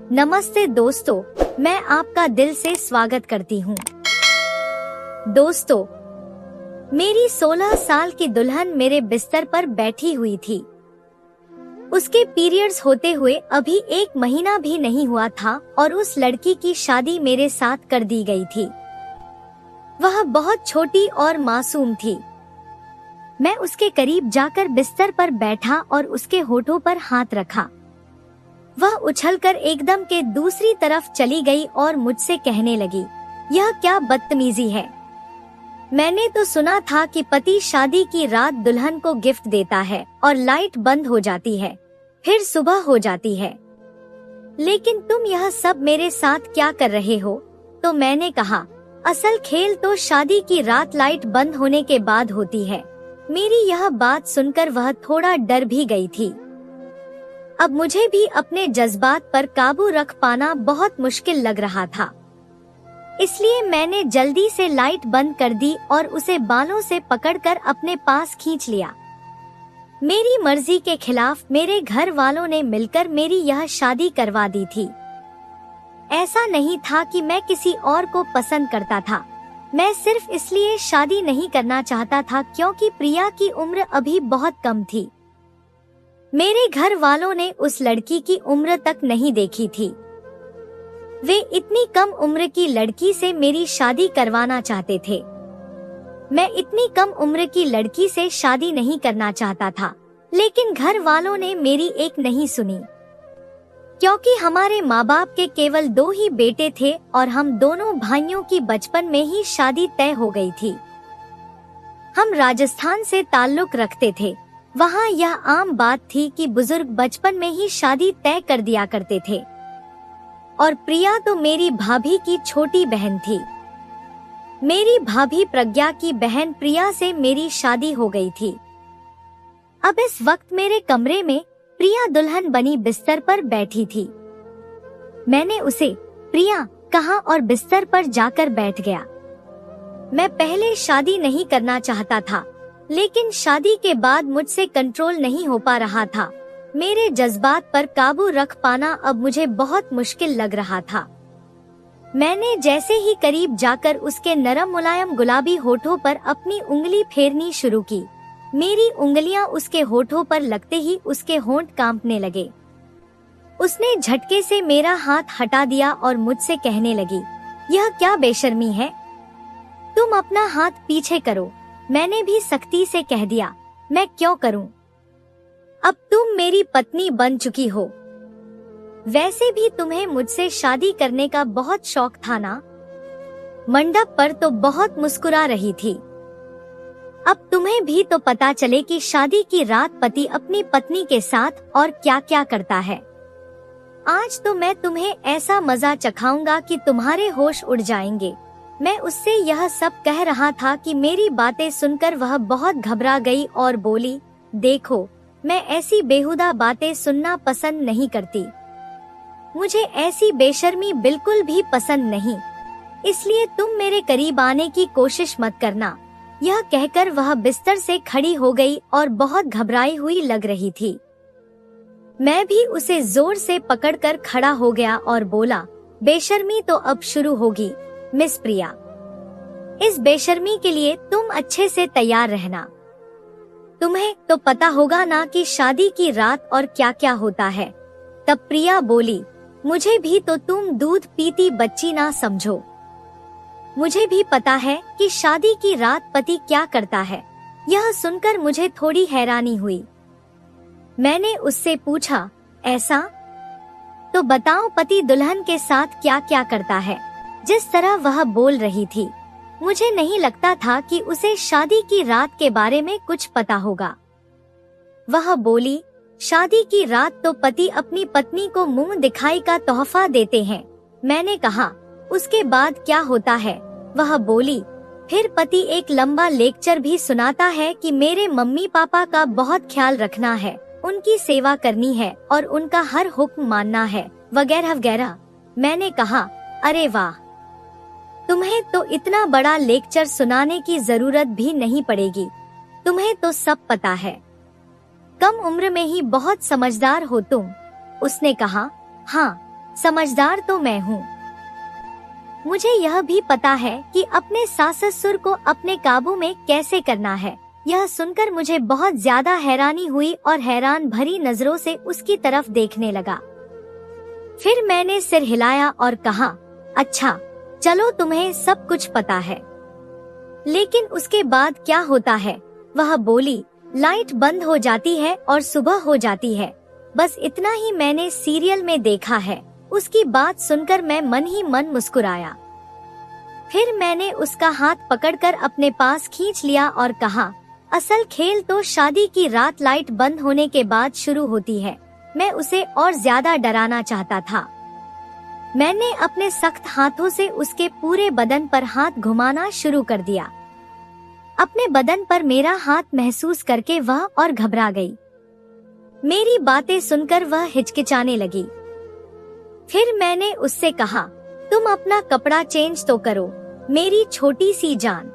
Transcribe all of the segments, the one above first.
नमस्ते दोस्तों, मैं आपका दिल से स्वागत करती हूँ। दोस्तों, मेरी 16 साल की दुल्हन मेरे बिस्तर पर बैठी हुई थी। उसके पीरियड्स होते हुए अभी 1 महीना भी नहीं हुआ था और उस लड़की की शादी मेरे साथ कर दी गई थी। वह बहुत छोटी और मासूम थी। मैं उसके करीब जाकर बिस्तर पर बैठा और उसके होठों पर हाथ रखा। वह उछलकर एकदम के दूसरी तरफ चली गई और मुझसे कहने लगी, यह क्या बदतमीजी है। मैंने तो सुना था कि पति शादी की रात दुल्हन को गिफ्ट देता है और लाइट बंद हो जाती है, फिर सुबह हो जाती है, लेकिन तुम यह सब मेरे साथ क्या कर रहे हो। तो मैंने कहा, असल खेल तो शादी की रात लाइट बंद होने के बाद होती है। मेरी यह बात सुनकर वह थोड़ा डर भी गई थी। अब मुझे भी अपने जज्बात पर काबू रख पाना बहुत मुश्किल लग रहा था, इसलिए मैंने जल्दी से लाइट बंद कर दी और उसे बालों से पकड़कर अपने पास खींच लिया। मेरी मर्जी के खिलाफ मेरे घर वालों ने मिलकर मेरी यह शादी करवा दी थी। ऐसा नहीं था कि मैं किसी और को पसंद करता था, मैं सिर्फ इसलिए शादी नहीं करना चाहता था क्योंकि प्रिया की उम्र अभी बहुत कम थी। मेरे घर वालों ने उस लड़की की उम्र तक नहीं देखी थी। वे इतनी कम उम्र की लड़की से मेरी शादी करवाना चाहते थे। मैं इतनी कम उम्र की लड़की से शादी नहीं करना चाहता था, लेकिन घर वालों ने मेरी एक नहीं सुनी, क्योंकि हमारे माँ बाप के केवल 2 ही बेटे थे और हम दोनों भाइयों की बचपन में ही शादी तय हो गई थी। हम राजस्थान से ताल्लुक रखते थे। वहाँ यह आम बात थी कि बुजुर्ग बचपन में ही शादी तय कर दिया करते थे, और प्रिया तो मेरी भाभी की छोटी बहन थी। मेरी भाभी प्रज्ञा की बहन प्रिया से मेरी शादी हो गई थी। अब इस वक्त मेरे कमरे में प्रिया दुल्हन बनी बिस्तर पर बैठी थी। मैंने उसे प्रिया कहा और बिस्तर पर जाकर बैठ गया। मैं पहले शादी नहीं करना चाहता था, लेकिन शादी के बाद मुझसे कंट्रोल नहीं हो पा रहा था। मेरे जज्बात पर काबू रख पाना अब मुझे बहुत मुश्किल लग रहा था। मैंने जैसे ही करीब जाकर उसके नरम मुलायम गुलाबी होठों पर अपनी उंगली फेरनी शुरू की, मेरी उंगलियां उसके होठों पर लगते ही उसके होंठ कांपने लगे। उसने झटके से मेरा हाथ हटा दिया और मुझसे कहने लगी, यह क्या बेशर्मी है, तुम अपना हाथ पीछे करो। मैंने भी सख्ती से कह दिया, मैं क्यों करूं? अब तुम मेरी पत्नी बन चुकी हो। वैसे भी तुम्हें मुझसे शादी करने का बहुत शौक था ना। मंडप पर तो बहुत मुस्कुरा रही थी। अब तुम्हें भी तो पता चले कि शादी की रात पति अपनी पत्नी के साथ और क्या क्या करता है। आज तो मैं तुम्हें ऐसा मजा चखाऊंगा कि तुम्हारे होश उड़ जाएंगे। मैं उससे यह सब कह रहा था कि मेरी बातें सुनकर वह बहुत घबरा गई और बोली, देखो, मैं ऐसी बेहुदा बातें सुनना पसंद नहीं करती। मुझे ऐसी बेशर्मी बिल्कुल भी पसंद नहीं, इसलिए तुम मेरे करीब आने की कोशिश मत करना। यह कहकर वह बिस्तर से खड़ी हो गई और बहुत घबराई हुई लग रही थी। मैं भी उसे जोर से पकड़कर खड़ा हो गया और बोला, बेशर्मी तो अब शुरू होगी मिस प्रिया। इस बेशर्मी के लिए तुम अच्छे से तैयार रहना। तुम्हें तो पता होगा ना कि शादी की रात और क्या क्या होता है। तब प्रिया बोली, मुझे भी तो तुम दूध पीती बच्ची ना समझो। मुझे भी पता है कि शादी की रात पति क्या करता है। यह सुनकर मुझे थोड़ी हैरानी हुई। मैंने उससे पूछा, ऐसा? तो बताओ पति दुल्हन के साथ क्या क्या करता है। जिस तरह वह बोल रही थी, मुझे नहीं लगता था कि उसे शादी की रात के बारे में कुछ पता होगा। वह बोली, शादी की रात तो पति अपनी पत्नी को मुंह दिखाई का तोहफा देते हैं। मैंने कहा, उसके बाद क्या होता है? वह बोली, फिर पति एक लंबा लेक्चर भी सुनाता है कि मेरे मम्मी पापा का बहुत ख्याल रखना है, उनकी सेवा करनी है और उनका हर हुक्म मानना है, वगैरह वगैरह। मैंने कहा, अरे वाह, तुम्हें तो इतना बड़ा लेक्चर सुनाने की जरूरत भी नहीं पड़ेगी, तुम्हें तो सब पता है। कम उम्र में ही बहुत समझदार हो तुम। उसने कहा, हाँ समझदार तो मैं हूँ। मुझे यह भी पता है कि अपने सास ससुर को अपने काबू में कैसे करना है। यह सुनकर मुझे बहुत ज्यादा हैरानी हुई और हैरान भरी नजरों से उसकी तरफ देखने लगा। फिर मैंने सिर हिलाया और कहा, अच्छा चलो तुम्हें सब कुछ पता है, लेकिन उसके बाद क्या होता है? वह बोली, लाइट बंद हो जाती है और सुबह हो जाती है, बस इतना ही मैंने सीरियल में देखा है। उसकी बात सुनकर मैं मन ही मन मुस्कुराया। फिर मैंने उसका हाथ पकड़कर अपने पास खींच लिया और कहा, असल खेल तो शादी की रात लाइट बंद होने के बाद शुरू होती है। मैं उसे और ज्यादा डराना चाहता था। मैंने अपने सख्त हाथों से उसके पूरे बदन पर हाथ घुमाना शुरू कर दिया। अपने बदन पर मेरा हाथ महसूस करके वह और घबरा गई। मेरी बातें सुनकर वह हिचकिचाने लगी। फिर मैंने उससे कहा, तुम अपना कपड़ा चेंज तो करो मेरी छोटी सी जान,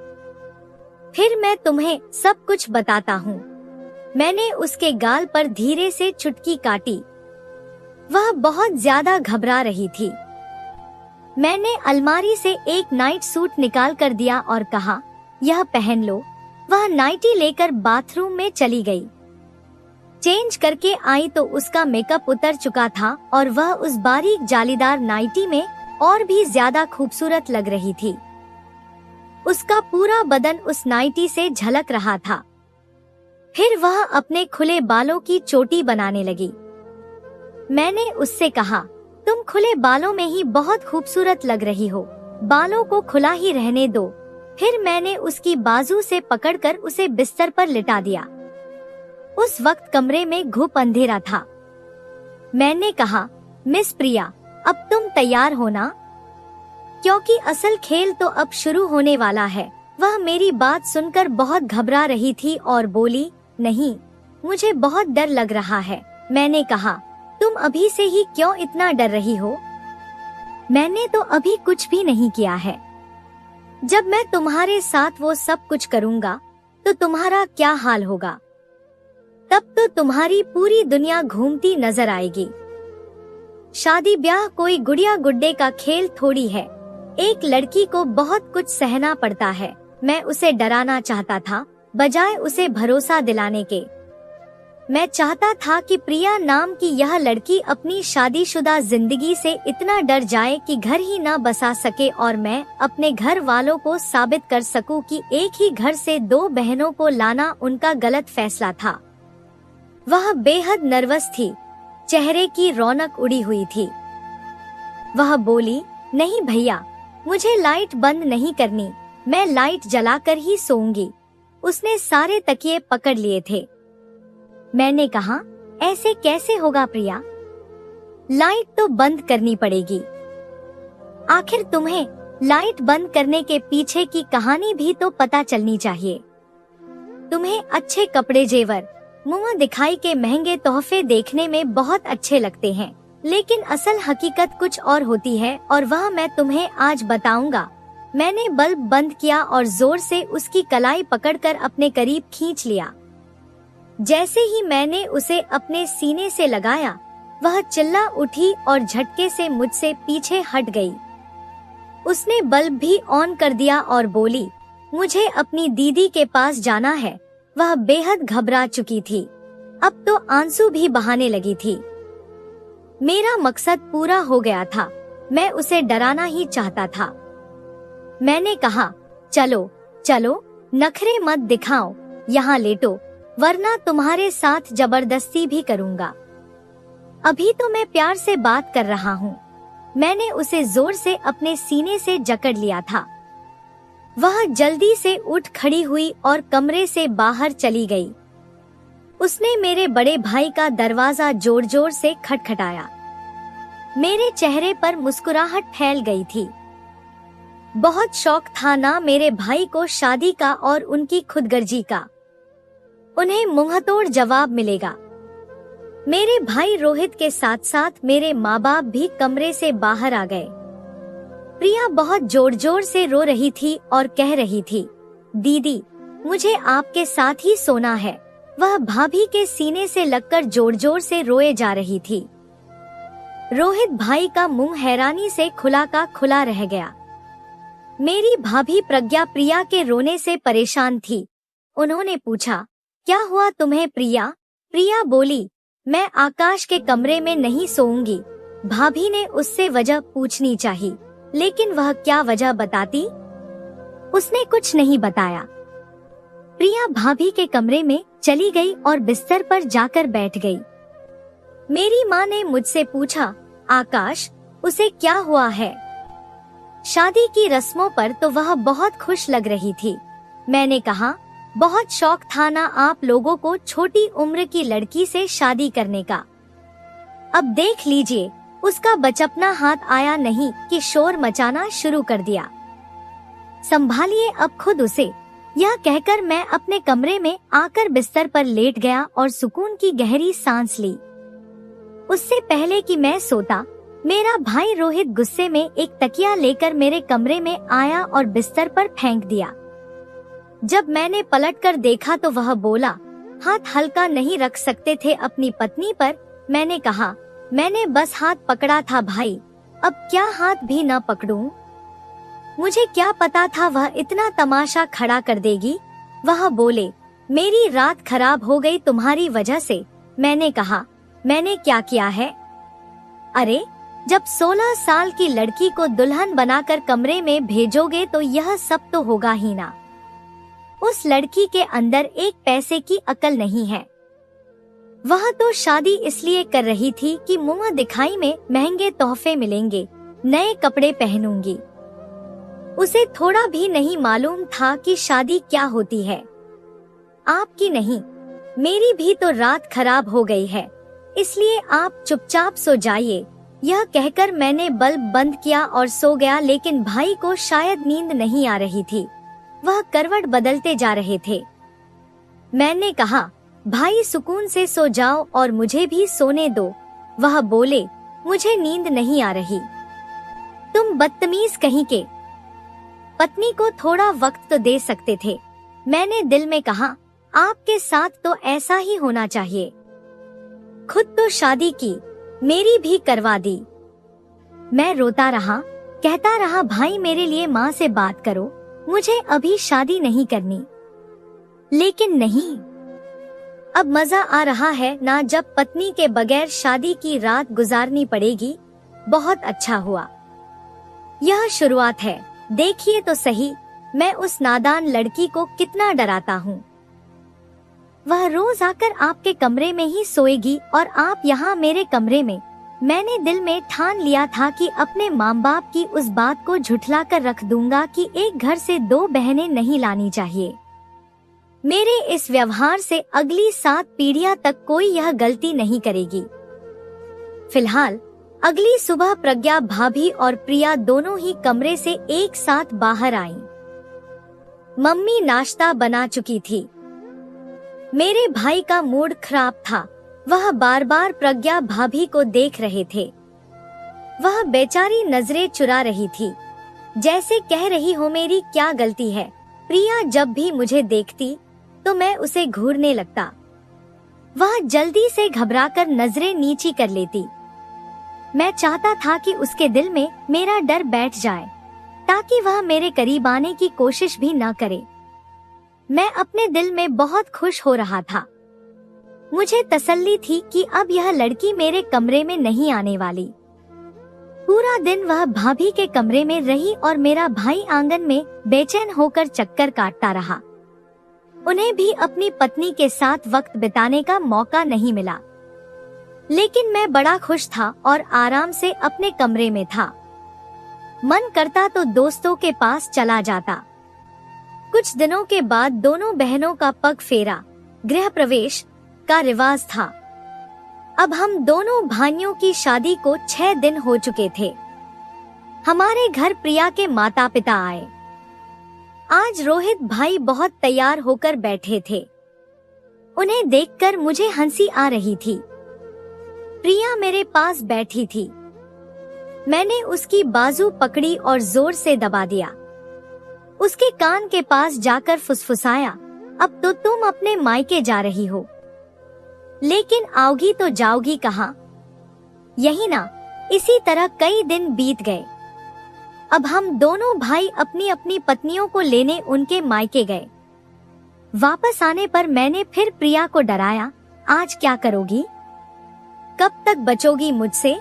फिर मैं तुम्हें सब कुछ बताता हूँ। मैंने उसके गाल पर धीरे से चुटकी काटी। वह बहुत ज्यादा घबरा रही थी। मैंने अलमारी से एक नाइट सूट निकाल कर दिया और कहा, यह पहन लो। वह नाइटी लेकर बाथरूम में चली गई। चेंज करके आई तो उसका मेकअप उतर चुका था और वह उस बारीक जालीदार नाइटी में और भी ज्यादा खूबसूरत लग रही थी। उसका पूरा बदन उस नाइटी से झलक रहा था। फिर वह अपने खुले बालों की चोटी बनाने लगी। मैंने उससे कहा, तुम खुले बालों में ही बहुत खूबसूरत लग रही हो, बालों को खुला ही रहने दो। फिर मैंने उसकी बाजू से पकड़कर उसे बिस्तर पर लिटा दिया। उस वक्त कमरे में घुप अंधेरा था। मैंने कहा, मिस प्रिया, अब तुम तैयार हो ना? क्योंकि असल खेल तो अब शुरू होने वाला है। वह मेरी बात सुनकर बहुत घबरा रही थी और बोली, नहीं, मुझे बहुत डर लग रहा है। मैंने कहा, तुम अभी से ही क्यों इतना डर रही हो? मैंने तो अभी कुछ भी नहीं किया है। जब मैं तुम्हारे साथ वो सब कुछ करूँगा तो तुम्हारा क्या हाल होगा? तब तो तुम्हारी पूरी दुनिया घूमती नजर आएगी। शादी ब्याह कोई गुड़िया गुड्डे का खेल थोड़ी है। एक लड़की को बहुत कुछ सहना पड़ता है। मैं उसे डराना चाहता था बजाय उसे भरोसा दिलाने के। मैं चाहता था कि प्रिया नाम की यह लड़की अपनी शादीशुदा जिंदगी से इतना डर जाए कि घर ही न बसा सके और मैं अपने घर वालों को साबित कर सकूं कि एक ही घर से दो बहनों को लाना उनका गलत फैसला था। वह बेहद नर्वस थी, चेहरे की रौनक उड़ी हुई थी। वह बोली, नहीं भैया, मुझे लाइट बंद नहीं करनी, मैं लाइट जलाकर ही सोऊंगी। उसने सारे तकिए पकड़ लिए थे। मैंने कहा, ऐसे कैसे होगा प्रिया? लाइट तो बंद करनी पड़ेगी। आखिर तुम्हें लाइट बंद करने के पीछे की कहानी भी तो पता चलनी चाहिए। तुम्हें अच्छे कपड़े, जेवर, मुंह दिखाई के महंगे तोहफे देखने में बहुत अच्छे लगते हैं, लेकिन असल हकीकत कुछ और होती है और वह मैं तुम्हें आज बताऊंगा। मैंने बल्ब बंद किया और जोर से उसकी कलाई पकड़कर अपने करीब खींच लिया। जैसे ही मैंने उसे अपने सीने से लगाया, वह चिल्ला उठी और झटके से मुझसे पीछे हट गई। उसने बल्ब भी ऑन कर दिया और बोली, मुझे अपनी दीदी के पास जाना है। वह बेहद घबरा चुकी थी, अब तो आंसू भी बहाने लगी थी। मेरा मकसद पूरा हो गया था। मैं उसे डराना ही चाहता था। मैंने कहा, चलो चलो, नखरे मत दिखाओ, यहाँ लेटो, वरना तुम्हारे साथ जबरदस्ती भी करूँगा। अभी तो मैं प्यार से बात कर रहा हूँ। मैंने उसे जोर से अपने सीने से जकड़ लिया था। वह जल्दी से उठ खड़ी हुई और कमरे से बाहर चली गई। उसने मेरे बड़े भाई का दरवाजा जोर जोर से खटखटाया। मेरे चेहरे पर मुस्कुराहट फैल गई थी। बहुत शौक था ना मेरे भाई को शादी का और उनकी खुदगर्जी का। उन्हें मुंहतोड़ जवाब मिलेगा। मेरे भाई रोहित के साथ साथ मेरे माँ बाप भी कमरे से बाहर आ गए। प्रिया बहुत जोर जोर से रो रही थी और कह रही थी, दीदी, मुझे आपके साथ ही सोना है। वह भाभी के सीने से लगकर जोर जोर से रोए जा रही थी। रोहित भाई का मुंह हैरानी से खुला का खुला रह गया। मेरी भाभी प्रज्ञा प्रिया के रोने से परेशान थी। उन्होंने पूछा, क्या हुआ तुम्हें प्रिया? प्रिया बोली, मैं आकाश के कमरे में नहीं सोऊंगी। भाभी ने उससे वजह पूछनी चाहिए, लेकिन वह क्या वजह बताती? उसने कुछ नहीं बताया। प्रिया भाभी के कमरे में चली गई और बिस्तर पर जाकर बैठ गई। मेरी माँ ने मुझसे पूछा, आकाश, उसे क्या हुआ है? शादी की रस्मों पर तो वह बहुत खुश लग रही थी। मैंने कहा, बहुत शौक था ना आप लोगों को छोटी उम्र की लड़की से शादी करने का। अब देख लीजिए, उसका बचपना हाथ आया नहीं कि शोर मचाना शुरू कर दिया। संभालिए अब खुद उसे। यह कहकर मैं अपने कमरे में आकर बिस्तर पर लेट गया और सुकून की गहरी सांस ली। उससे पहले कि मैं सोता, मेरा भाई रोहित गुस्से में एक तकिया लेकर मेरे कमरे में आया और बिस्तर पर फेंक दिया। जब मैंने पलटकर देखा तो वह बोला, हाथ हल्का नहीं रख सकते थे अपनी पत्नी पर? मैंने कहा, मैंने बस हाथ पकड़ा था भाई, अब क्या हाथ भी न पकड़ूं? मुझे क्या पता था वह इतना तमाशा खड़ा कर देगी। वह बोले, मेरी रात खराब हो गई तुम्हारी वजह से। मैंने कहा, मैंने क्या किया है? अरे, जब 16 साल की लड़की को दुल्हन बनाकर कमरे में भेजोगे तो यह सब तो होगा ही ना। उस लड़की के अंदर एक पैसे की अकल नहीं है। वह तो शादी इसलिए कर रही थी कि मुंह दिखाई में महंगे तोहफे मिलेंगे, नए कपड़े पहनूंगी। उसे थोड़ा भी नहीं मालूम था कि शादी क्या होती है। आपकी नहीं, मेरी भी तो रात खराब हो गई है, इसलिए आप चुपचाप सो जाइए। यह कहकर मैंने बल्ब बंद किया और सो गया, लेकिन भाई को शायद नींद नहीं आ रही थी। वह करवट बदलते जा रहे थे। मैंने कहा, भाई सुकून से सो जाओ और मुझे भी सोने दो। वह बोले, मुझे नींद नहीं आ रही। तुम बदतमीज कहीं के। पत्नी को थोड़ा वक्त तो दे सकते थे। मैंने दिल में कहा, आपके साथ तो ऐसा ही होना चाहिए। खुद तो शादी की, मेरी भी करवा दी। मैं रोता रहा, कहता रहा, भाई मेरे लिए माँ से बात करो, मुझे अभी शादी नहीं करनी। लेकिन नहीं, अब मजा आ रहा है ना जब पत्नी के बगैर शादी की रात गुजारनी पड़ेगी। बहुत अच्छा हुआ। यह शुरुआत है, देखिए तो सही मैं उस नादान लड़की को कितना डराता हूँ। वह रोज आकर आपके कमरे में ही सोएगी और आप यहाँ मेरे कमरे में। मैंने दिल में ठान लिया था कि अपने माँ बाप की उस बात को झुठला कर रख दूंगा कि एक घर से 2 बहनें नहीं लानी चाहिए। मेरे इस व्यवहार से अगली 7 पीढ़ियां तक कोई यह गलती नहीं करेगी। फिलहाल अगली सुबह प्रज्ञा भाभी और प्रिया दोनों ही कमरे से एक साथ बाहर आईं। मम्मी नाश्ता बना चुकी थी। मेरे भाई का मूड खराब था। वह बार बार प्रज्ञा भाभी को देख रहे थे। वह बेचारी नजरें चुरा रही थी, जैसे कह रही हो मेरी क्या गलती है। प्रिया जब भी मुझे देखती तो मैं उसे घूरने लगता। वह जल्दी से घबराकर नजरें नीची कर लेती। मैं चाहता था कि उसके दिल में मेरा डर बैठ जाए, ताकि वह मेरे करीब आने की कोशिश भी न करे। मैं अपने दिल में बहुत खुश हो रहा था। मुझे तसल्ली थी कि अब यह लड़की मेरे कमरे में नहीं आने वाली। पूरा दिन वह भाभी के कमरे में रही और मेरा भाई आंगन में बेचैन होकर चक्कर काटता रहा। उन्हें भी अपनी पत्नी के साथ वक्त बिताने का मौका नहीं मिला। लेकिन मैं बड़ा खुश था और आराम से अपने कमरे में था। मन करता तो दोस्तों के पास चला जाता। कुछ दिनों के बाद दोनों बहनों का पग फेरा, गृह प्रवेश का रिवाज था। अब हम दोनों भाइयों की शादी को 6 दिन हो चुके थे। हमारे घर प्रिया के माता पिता आए। आज रोहित भाई बहुत तैयार होकर बैठे थे। उन्हें देखकर मुझे हंसी आ रही थी। प्रिया मेरे पास बैठी थी। मैंने उसकी बाजू पकड़ी और जोर से दबा दिया। उसके कान के पास जाकर फुसफुसाया, अब तो तुम अपने मायके जा रही हो, लेकिन आओगी तो जाओगी कहाँ? यही ना, इसी तरह कई दिन बीत गए। अब हम दोनों भाई अपनी अपनी पत्नियों को लेने उनके मायके गए। वापस आने पर मैंने फिर प्रिया को डराया, आज क्या करोगी? कब तक बचोगी मुझसे?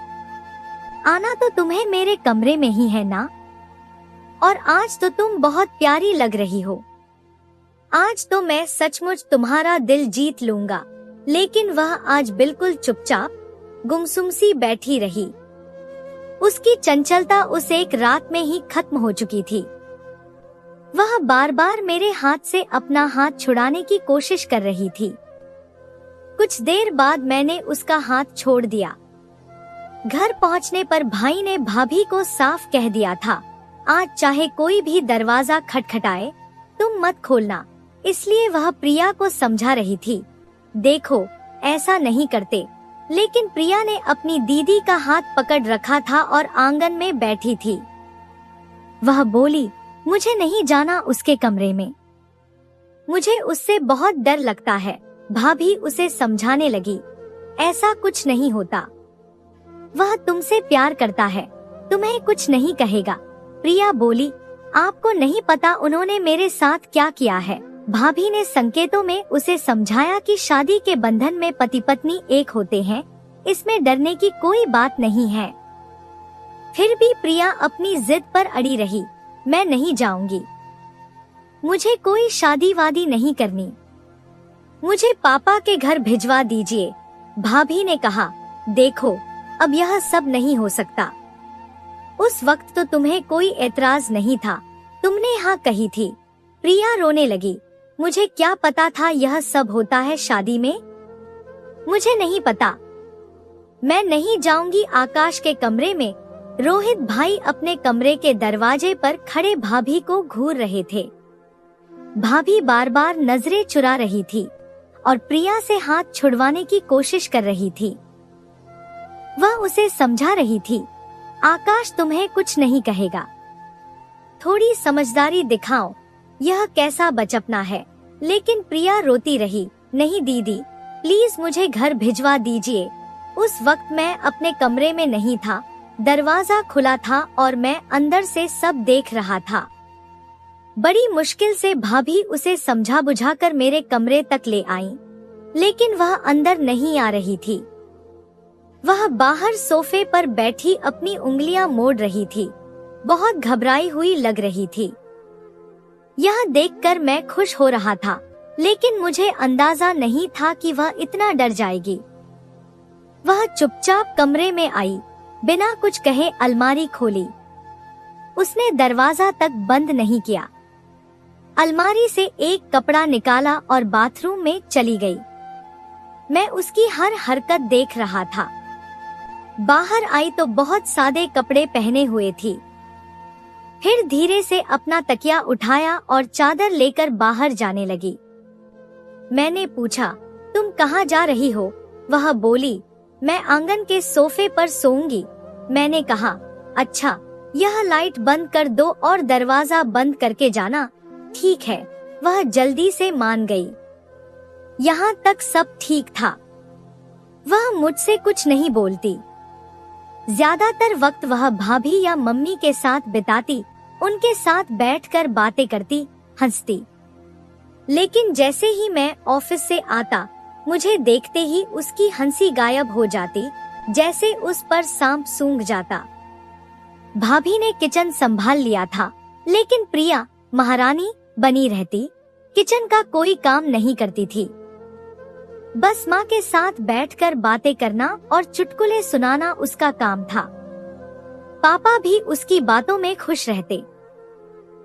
आना तो तुम्हें मेरे कमरे में ही है ना? और आज तो तुम बहुत प्यारी लग रही हो। आज तो मैं सचमुच तुम्हारा दिल जीत लूंगा। लेकिन वह आज बिल्कुल चुपचाप गुमसुम सी बैठी रही। उसकी चंचलता उस एक रात में ही खत्म हो चुकी थी। वह बार बार मेरे हाथ से अपना हाथ छुड़ाने की कोशिश कर रही थी। कुछ देर बाद मैंने उसका हाथ छोड़ दिया। घर पहुंचने पर भाई ने भाभी को साफ कह दिया था, आज चाहे कोई भी दरवाजा खटखटाए तुम मत खोलना। इसलिए वह प्रिया को समझा रही थी, देखो ऐसा नहीं करते। लेकिन प्रिया ने अपनी दीदी का हाथ पकड़ रखा था और आंगन में बैठी थी। वह बोली, मुझे नहीं जाना उसके कमरे में, मुझे उससे बहुत डर लगता है। भाभी उसे समझाने लगी, ऐसा कुछ नहीं होता, वह तुमसे प्यार करता है, तुम्हें कुछ नहीं कहेगा। प्रिया बोली, आपको नहीं पता उन्होंने मेरे साथ क्या किया है। भाभी ने संकेतों में उसे समझाया कि शादी के बंधन में पति पत्नी एक होते हैं, इसमें डरने की कोई बात नहीं है। फिर भी प्रिया अपनी जिद पर अड़ी रही, मैं नहीं जाऊंगी, मुझे कोई शादी वादी नहीं करनी, मुझे पापा के घर भिजवा दीजिए। भाभी ने कहा, देखो अब यह सब नहीं हो सकता। उस वक्त तो तुम्हें कोई एतराज नहीं था, तुमने हाँ कही थी। प्रिया रोने लगी, मुझे क्या पता था यह सब होता है शादी में, मुझे नहीं पता, मैं नहीं जाऊंगी आकाश के कमरे में। रोहित भाई अपने कमरे के दरवाजे पर खड़े भाभी को घूर रहे थे। भाभी बार बार नजरें चुरा रही थी और प्रिया से हाथ छुड़वाने की कोशिश कर रही थी। वह उसे समझा रही थी, आकाश तुम्हें कुछ नहीं कहेगा, थोड़ी समझदारी दिखाओ, यह कैसा बचपना है। लेकिन प्रिया रोती रही, नहीं दीदी प्लीज मुझे घर भिजवा दीजिए। उस वक्त मैं अपने कमरे में नहीं था, दरवाजा खुला था और मैं अंदर से सब देख रहा था। बड़ी मुश्किल से भाभी उसे समझा बुझाकर मेरे कमरे तक ले आई, लेकिन वह अंदर नहीं आ रही थी। वह बाहर सोफे पर बैठी अपनी उंगलियां मोड़ रही थी, बहुत घबराई हुई लग रही थी। यह देखकर मैं खुश हो रहा था, लेकिन मुझे अंदाजा नहीं था कि वह इतना डर जाएगी। वह चुपचाप कमरे में आई, बिना कुछ कहे अलमारी खोली। उसने दरवाजा तक बंद नहीं किया। अलमारी से एक कपड़ा निकाला और बाथरूम में चली गई। मैं उसकी हर हरकत देख रहा था। बाहर आई तो बहुत सादे कपड़े पहने हुए थी। फिर धीरे से अपना तकिया उठाया और चादर लेकर बाहर जाने लगी। मैंने पूछा, तुम कहाँ जा रही हो? वह बोली, मैं आंगन के सोफे पर सोऊंगी। मैंने कहा, अच्छा, यह लाइट बंद कर दो और दरवाजा बंद करके जाना। ठीक है। वह जल्दी से मान गई। यहाँ तक सब ठीक था। वह मुझसे कुछ नहीं बोलती। ज्यादातर वक्त वह भाभी या मम्मी के साथ बिताती, उनके साथ बैठकर बातें करती, हंसती। लेकिन जैसे ही मैं ऑफिस से आता, मुझे देखते ही उसकी हंसी गायब हो जाती, जैसे उस पर सांप सूंघ जाता। भाभी ने किचन संभाल लिया था, लेकिन प्रिया महारानी बनी रहती, किचन का कोई काम नहीं करती थी। बस माँ के साथ बैठकर बातें करना और चुटकुले सुनाना उसका काम था। पापा भी उसकी बातों में खुश रहते।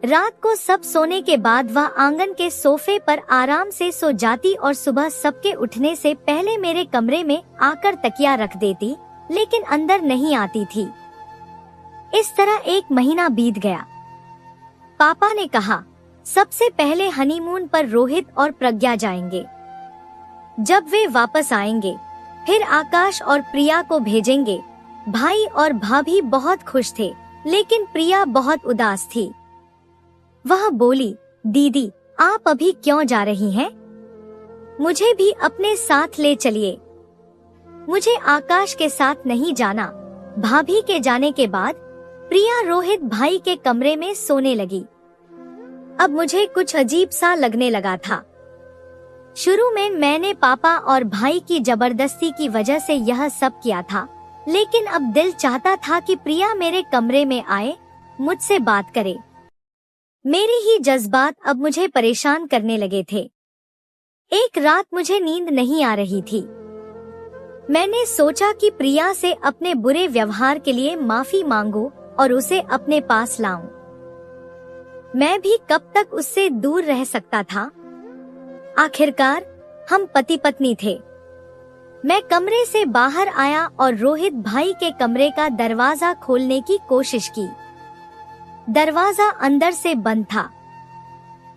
रात को सब सोने के बाद वह आंगन के सोफे पर आराम से सो जाती और सुबह सबके उठने से पहले मेरे कमरे में आकर तकिया रख देती, लेकिन अंदर नहीं आती थी। इस तरह 1 महीना बीत गया। पापा ने कहा, सबसे पहले हनीमून पर रोहित और प्रज्ञा जाएंगे। जब वे वापस आएंगे, फिर आकाश और प्रिया को भेजेंगे। भाई और भाभी बहुत खुश थे, लेकिन प्रिया बहुत उदास थी। वह बोली, दीदी आप अभी क्यों जा रही हैं? मुझे भी अपने साथ ले चलिए। मुझे आकाश के साथ नहीं जाना। भाभी के जाने के बाद प्रिया रोहित भाई के कमरे में सोने लगी। अब मुझे कुछ अजीब सा लगने लगा था। शुरू में मैंने पापा और भाई की जबरदस्ती की वजह से यह सब किया था, लेकिन अब दिल चाहता था कि प्रिया मेरे कमरे में आए, मुझसे बात करे। मेरे ही जज्बात अब मुझे परेशान करने लगे थे। एक रात मुझे नींद नहीं आ रही थी। मैंने सोचा कि प्रिया से अपने बुरे व्यवहार के लिए माफी मांगूं और उसे अपने पास लाऊं। मैं भी कब तक उससे दूर रह सकता था। आखिरकार हम पति पत्नी थे। मैं कमरे से बाहर आया और रोहित भाई के कमरे का दरवाजा खोलने की कोशिश की। दरवाजा अंदर से बंद था।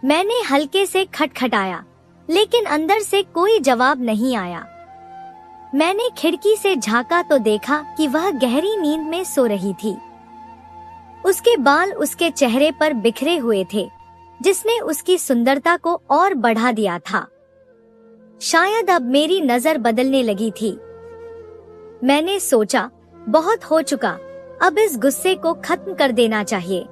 मैंने हल्के से खटखटाया, लेकिन अंदर से कोई जवाब नहीं आया। मैंने खिड़की से झांका तो देखा कि वह गहरी नींद में सो रही थी। उसके बाल उसके चेहरे पर बिखरे हुए थे, जिसने उसकी सुंदरता को और बढ़ा दिया था। शायद अब मेरी नजर बदलने लगी थी। मैंने सोचा, बहुत हो चुका, अब इस गुस्से को खत्म कर देना चाहिए।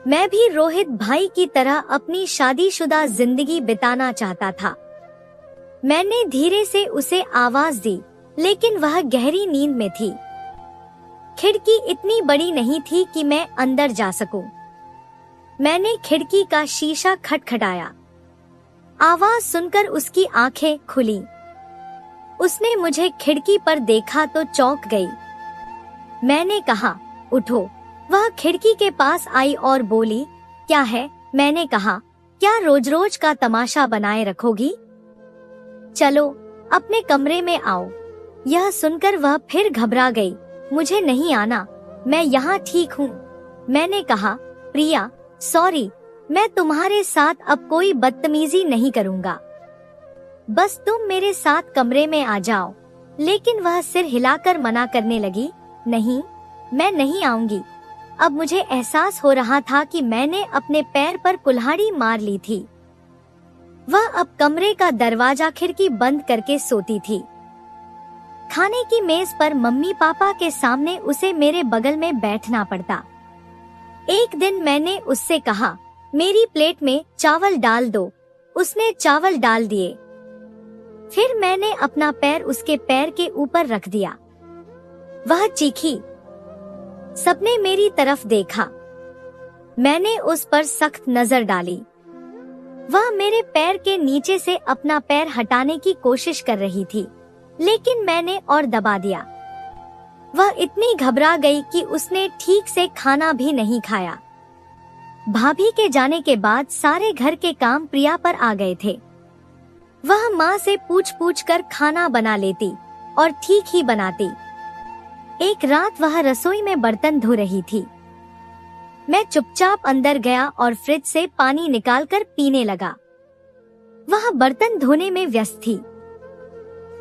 मैं भी रोहित भाई की तरह अपनी शादीशुदा जिंदगी बिताना चाहता था। मैंने धीरे से उसे आवाज दी, लेकिन वह गहरी नींद में थी। खिड़की इतनी बड़ी नहीं थी कि मैं अंदर जा सकूं। मैंने खिड़की का शीशा खटखटाया। आवाज सुनकर उसकी आंखें खुली। उसने मुझे खिड़की पर देखा तो चौंक गई। मैंने कहा, उठो। वह खिड़की के पास आई और बोली, क्या है? मैंने कहा, क्या रोज रोज का तमाशा बनाए रखोगी? चलो अपने कमरे में आओ। यह सुनकर वह फिर घबरा गई। मुझे नहीं आना, मैं यहाँ ठीक हूँ। मैंने कहा, प्रिया सॉरी, मैं तुम्हारे साथ अब कोई बदतमीजी नहीं करूँगा। बस तुम मेरे साथ कमरे में आ जाओ। लेकिन वह सिर हिलाकर मना करने लगी। नहीं, मैं नहीं आऊंगी। अब मुझे एहसास हो रहा था कि मैंने अपने पैर पर कुल्हाड़ी मार ली थी। वह अब कमरे का दरवाजा खिड़की बंद करके सोती थी। खाने की मेज पर मम्मी पापा के सामने उसे मेरे बगल में बैठना पड़ता। एक दिन मैंने उससे कहा, मेरी प्लेट में चावल डाल दो। उसने चावल डाल दिए। फिर मैंने अपना पैर उसके पैर के ऊपर रख दिया। वह चीखी। सबने मेरी तरफ देखा। मैंने उस पर सख्त नजर डाली। वह मेरे पैर के नीचे से अपना पैर हटाने की कोशिश कर रही थी, लेकिन मैंने और दबा दिया। वह इतनी घबरा गई कि उसने ठीक से खाना भी नहीं खाया। भाभी के जाने के बाद सारे घर के काम प्रिया पर आ गए थे। वह माँ से पूछ पूछ कर खाना बना लेती और ठीक ही बनाती। एक रात वह रसोई में बर्तन धो रही थी। मैं चुपचाप अंदर गया और फ्रिज से पानी निकालकर पीने लगा। वह बर्तन धोने में व्यस्त थी।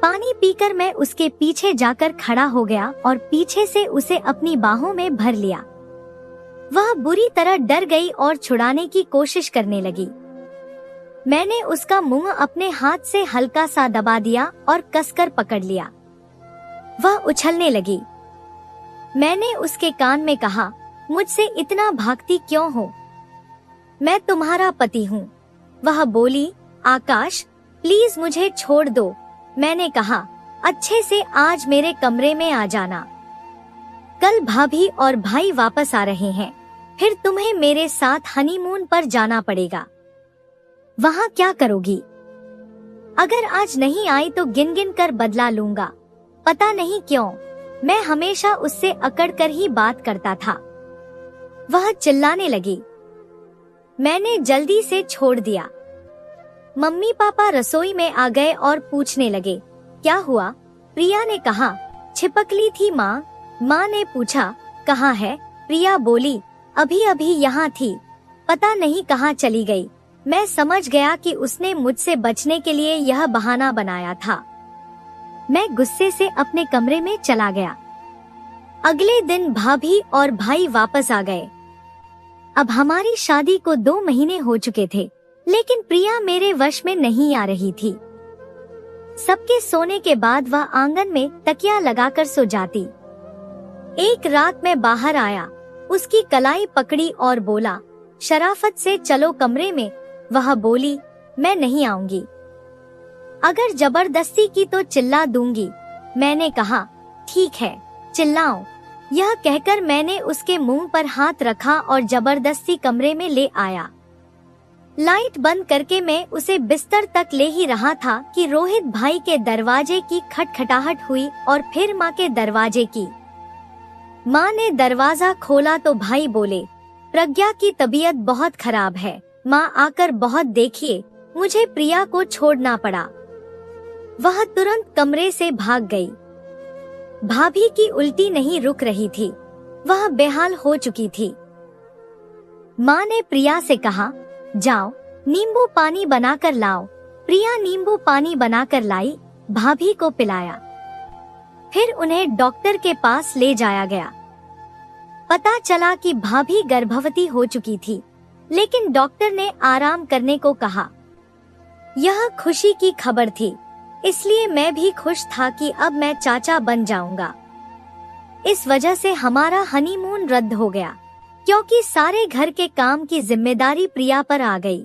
पानी पीकर मैं उसके पीछे जाकर खड़ा हो गया और पीछे से उसे अपनी बाहों में भर लिया। वह बुरी तरह डर गई और छुड़ाने की कोशिश करने लगी। मैंने उसका मुंह अपने हाथ से हल्का सा दबा दिया और कसकर पकड़ लिया। वह उछलने लगी। मैंने उसके कान में कहा, मुझसे इतना भागती क्यों हो? मैं तुम्हारा पति हूँ। वह बोली, आकाश प्लीज मुझे छोड़ दो। मैंने कहा, अच्छे से आज मेरे कमरे में आ जाना। कल भाभी और भाई वापस आ रहे हैं, फिर तुम्हें मेरे साथ हनीमून पर जाना पड़ेगा। वहाँ क्या करोगी? अगर आज नहीं आई तो गिन गिन कर बदला लूंगा। पता नहीं क्यों, मैं हमेशा उससे अकड़ कर ही बात करता था। वह चिल्लाने लगी। मैंने जल्दी से छोड़ दिया। मम्मी पापा रसोई में आ गए और पूछने लगे, क्या हुआ? प्रिया ने कहा, छिपकली थी माँ। माँ ने पूछा, कहाँ है? प्रिया बोली, अभी अभी यहाँ थी, पता नहीं कहाँ चली गई। मैं समझ गया कि उसने मुझसे बचने के लिए यह बहाना बनाया था। मैं गुस्से से अपने कमरे में चला गया। अगले दिन भाभी और भाई वापस आ गए। अब हमारी शादी को 2 महीने हो चुके थे, लेकिन प्रिया मेरे वश में नहीं आ रही थी। सबके सोने के बाद वह आंगन में तकिया लगाकर सो जाती। एक रात मैं बाहर आया, उसकी कलाई पकड़ी और बोला, शराफत से चलो कमरे में। वह बोली, मैं नहीं आऊंगी, अगर जबरदस्ती की तो चिल्ला दूंगी। मैंने कहा, ठीक है, चिल्लाओ। यह कहकर मैंने उसके मुंह पर हाथ रखा और जबरदस्ती कमरे में ले आया। लाइट बंद करके मैं उसे बिस्तर तक ले ही रहा था कि रोहित भाई के दरवाजे की खटखटाहट हुई और फिर माँ के दरवाजे की। माँ ने दरवाजा खोला तो भाई बोले, प्रज्ञा की तबीयत बहुत खराब है, माँ आकर बहुत देखिए। मुझे प्रिया को छोड़ना पड़ा। वह तुरंत कमरे से भाग गई। भाभी की उल्टी नहीं रुक रही थी, वह बेहाल हो चुकी थी। माँ ने प्रिया से कहा, जाओ नींबू पानी बनाकर लाओ। प्रिया नींबू पानी बनाकर लाई, भाभी को पिलाया। फिर उन्हें डॉक्टर के पास ले जाया गया। पता चला कि भाभी गर्भवती हो चुकी थी, लेकिन डॉक्टर ने आराम करने को कहा। यह खुशी की खबर थी, इसलिए मैं भी खुश था कि अब मैं चाचा बन जाऊंगा। इस वजह से हमारा हनीमून रद्द हो गया, क्योंकि सारे घर के काम की जिम्मेदारी प्रिया पर आ गई।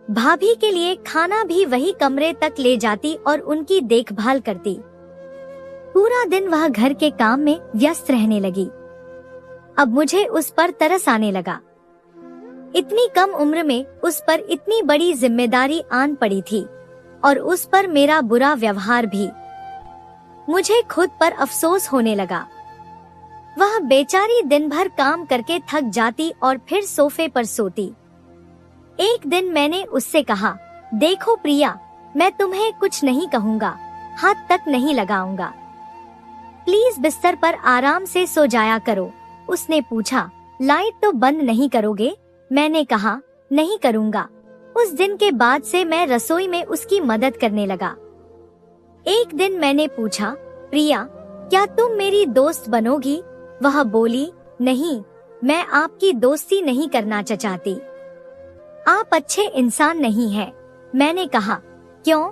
भाभी के लिए खाना भी वही कमरे तक ले जाती और उनकी देखभाल करती। पूरा दिन वह घर के काम में व्यस्त रहने लगी। अब मुझे उस पर तरस आने लगा। इतनी कम उम्र में उस पर इतनी बड़ी जिम्मेदारी आन पड़ी थी और उस पर मेरा बुरा व्यवहार भी। मुझे खुद पर अफसोस होने लगा। वह बेचारी दिन भर काम करके थक जाती और फिर सोफे पर सोती। एक दिन मैंने उससे कहा, देखो प्रिया, मैं तुम्हें कुछ नहीं कहूँगा, हाथ तक नहीं लगाऊंगा, प्लीज बिस्तर पर आराम से सो जाया करो। उसने पूछा, लाइट तो बंद नहीं करोगे? मैंने कहा, नहीं करूँगा। उस दिन के बाद से मैं रसोई में उसकी मदद करने लगा। एक दिन मैंने पूछा, प्रिया, क्या तुम मेरी दोस्त बनोगी? वह बोली, नहीं, मैं आपकी दोस्ती नहीं करना चाहती, आप अच्छे इंसान नहीं हैं। मैंने कहा, क्यों?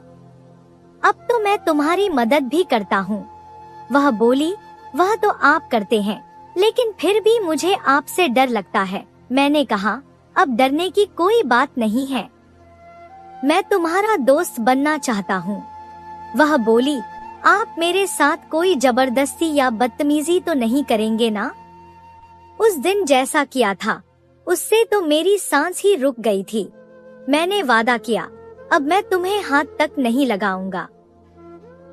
अब तो मैं तुम्हारी मदद भी करता हूँ। वह बोली, वह तो आप करते हैं, लेकिन फिर भी मुझे आपसे डर लगता है। मैंने कहा, अब डरने की कोई बात नहीं है, मैं तुम्हारा दोस्त बनना चाहता हूँ। वह बोली, आप मेरे साथ कोई जबरदस्ती या बदतमीजी तो नहीं करेंगे ना? उस दिन जैसा किया था, उससे तो मेरी सांस ही रुक गई थी। मैंने वादा किया, अब मैं तुम्हें हाथ तक नहीं लगाऊंगा,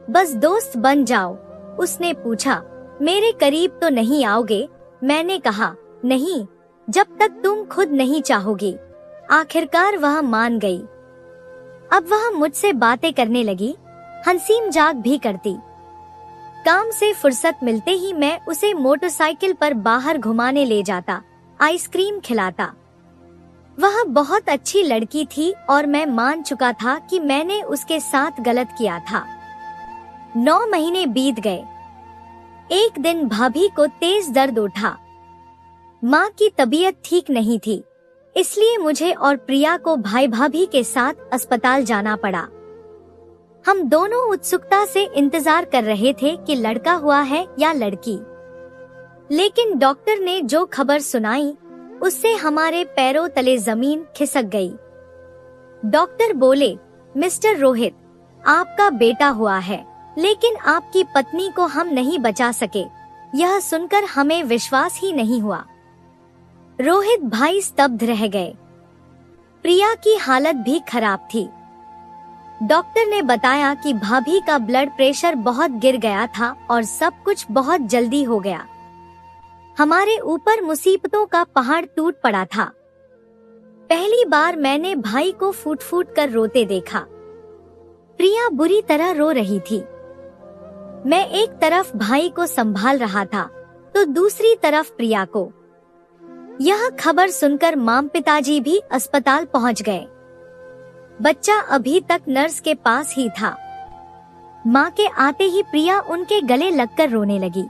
बस दोस्त बन जाओ। उसने पूछा, मेरे करीब तो नहीं आओगे? मैंने कहा, नहीं, जब तक तुम खुद नहीं चाहोगी। आखिरकार वह मान गई। अब वह मुझसे बातें करने लगी, हंसी मजाक भी करती। काम से फुर्सत मिलते ही मैं उसे मोटरसाइकिल पर बाहर घुमाने ले जाता, आइसक्रीम खिलाता। वह बहुत अच्छी लड़की थी और मैं मान चुका था कि मैंने उसके साथ गलत किया था। 9 महीने बीत गए। एक दिन भाभी को तेज दर्द उठा। माँ की तबीयत ठीक नहीं थी, इसलिए मुझे और प्रिया को भाई भाभी के साथ अस्पताल जाना पड़ा। हम दोनों उत्सुकता से इंतजार कर रहे थे कि लड़का हुआ है या लड़की, लेकिन डॉक्टर ने जो खबर सुनाई उससे हमारे पैरों तले जमीन खिसक गई। डॉक्टर बोले, मिस्टर रोहित, आपका बेटा हुआ है, लेकिन आपकी पत्नी को हम नहीं बचा सके। यह सुनकर हमें विश्वास ही नहीं हुआ। रोहित भाई स्तब्ध रह गए। प्रिया की हालत भी खराब थी। डॉक्टर ने बताया कि भाभी का ब्लड प्रेशर बहुत गिर गया था और सब कुछ बहुत जल्दी हो गया। हमारे ऊपर मुसीबतों का पहाड़ टूट पड़ा था। पहली बार मैंने भाई को फूट फूट कर रोते देखा। प्रिया बुरी तरह रो रही थी। मैं एक तरफ भाई को संभाल रहा था तो दूसरी तरफ प्रिया को। यह खबर सुनकर माम पिताजी भी अस्पताल पहुंच गए। बच्चा अभी तक नर्स के पास ही था। माँ के आते ही प्रिया उनके गले लगकर रोने लगी।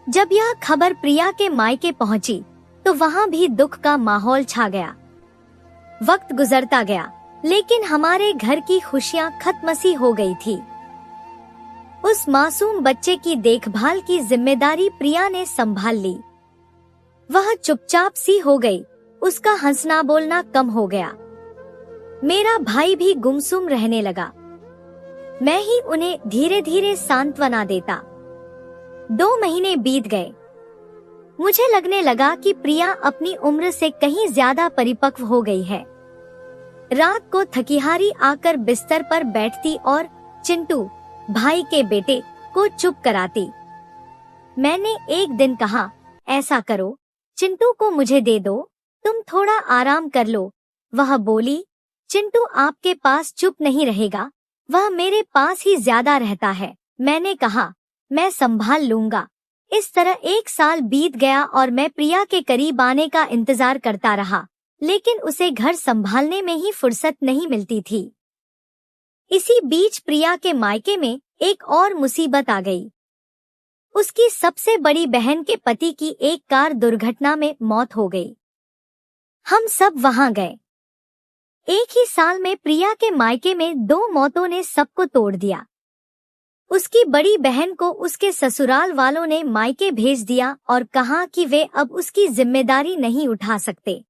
जब यह खबर प्रिया के मायके पहुंची तो वहाँ भी दुख का माहौल छा गया। वक्त गुजरता गया, लेकिन हमारे घर की खुशियाँ खत्म सी हो गई थी। उस मासूम बच्चे की देखभाल की जिम्मेदारी प्रिया ने संभाल ली। वह चुपचाप सी हो गई, उसका हंसना बोलना कम हो गया। मेरा भाई भी गुमसुम रहने लगा। मैं ही उन्हें धीरे धीरे सांत्वना देता। 2 महीने बीत गए। मुझे लगने लगा कि प्रिया अपनी उम्र से कहीं ज्यादा परिपक्व हो गई है। रात को थकीहारी आकर बिस्तर पर बैठती और चिंटू, भाई के बेटे, को चुप कराती। मैंने एक दिन कहा, ऐसा करो, चिंटू को मुझे दे दो, तुम थोड़ा आराम कर लो। वह बोली, चिंटू आपके पास चुप नहीं रहेगा, वह मेरे पास ही ज्यादा रहता है। मैंने कहा, मैं संभाल लूंगा। इस तरह 1 साल बीत गया और मैं प्रिया के करीब आने का इंतजार करता रहा, लेकिन उसे घर संभालने में ही फुर्सत नहीं मिलती थी। इसी बीच प्रिया के मायके में एक और मुसीबत आ गई। उसकी सबसे बड़ी बहन के पति की एक कार दुर्घटना में मौत हो गई। हम सब वहां गए। एक ही साल में प्रिया के मायके में 2 मौतों ने सबको तोड़ दिया। उसकी बड़ी बहन को उसके ससुराल वालों ने मायके भेज दिया और कहा कि वे अब उसकी जिम्मेदारी नहीं उठा सकते।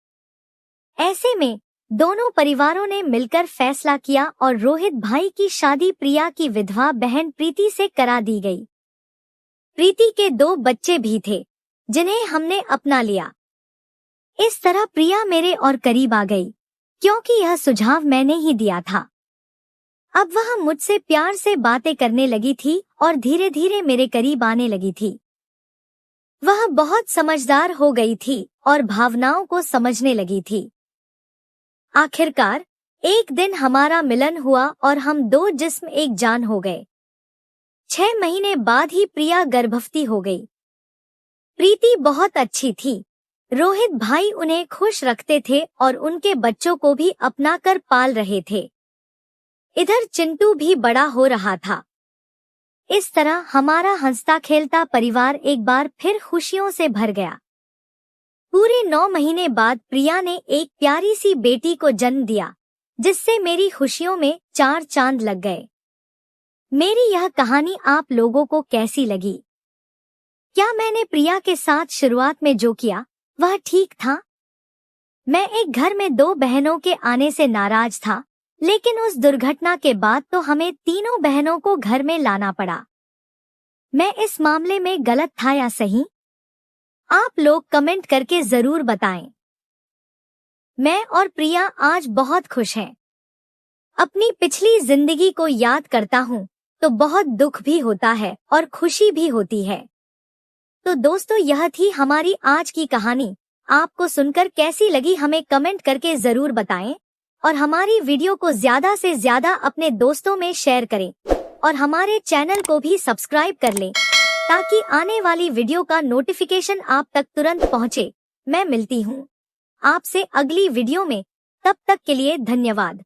ऐसे में दोनों परिवारों ने मिलकर फैसला किया और रोहित भाई की शादी प्रिया की विधवा बहन प्रीति से करा दी गई। प्रीति के 2 बच्चे भी थे, जिन्हें हमने अपना लिया। इस तरह प्रिया मेरे और करीब आ गई, क्योंकि यह सुझाव मैंने ही दिया था। अब वह मुझसे प्यार से बातें करने लगी थी और धीरे धीरे मेरे करीब आने लगी थी। वह बहुत समझदार हो गई थी और भावनाओं को समझने लगी थी। आखिरकार एक दिन हमारा मिलन हुआ और हम 2 जिस्म एक जान हो गए। 6 महीने बाद ही प्रिया गर्भवती हो गई। प्रीति बहुत अच्छी थी। रोहित भाई उन्हें खुश रखते थे और उनके बच्चों को भी अपना कर पाल रहे थे। इधर चिंटू भी बड़ा हो रहा था। इस तरह हमारा हंसता खेलता परिवार एक बार फिर खुशियों से भर गया। पूरे 9 महीने बाद प्रिया ने एक प्यारी सी बेटी को जन्म दिया, जिससे मेरी खुशियों में 4 चांद लग गए। मेरी यह कहानी आप लोगों को कैसी लगी? क्या मैंने प्रिया के साथ शुरुआत में जो किया वह ठीक था? मैं एक घर में 2 बहनों के आने से नाराज था, लेकिन उस दुर्घटना के बाद तो हमें तीनों बहनों को घर में लाना पड़ा। मैं इस मामले में गलत था या सही? आप लोग कमेंट करके जरूर बताएं। मैं और प्रिया आज बहुत खुश हैं। अपनी पिछली जिंदगी को याद करता हूँ तो बहुत दुख भी होता है और खुशी भी होती है। तो दोस्तों, यह थी हमारी आज की कहानी। आपको सुनकर कैसी लगी हमें कमेंट करके जरूर बताएं और हमारी वीडियो को ज्यादा से ज्यादा अपने दोस्तों में शेयर करें और हमारे चैनल को भी सब्सक्राइब कर लें, ताकि आने वाली वीडियो का नोटिफिकेशन आप तक तुरंत पहुंचे। मैं मिलती हूँ आपसे अगली वीडियो में, तब तक के लिए धन्यवाद।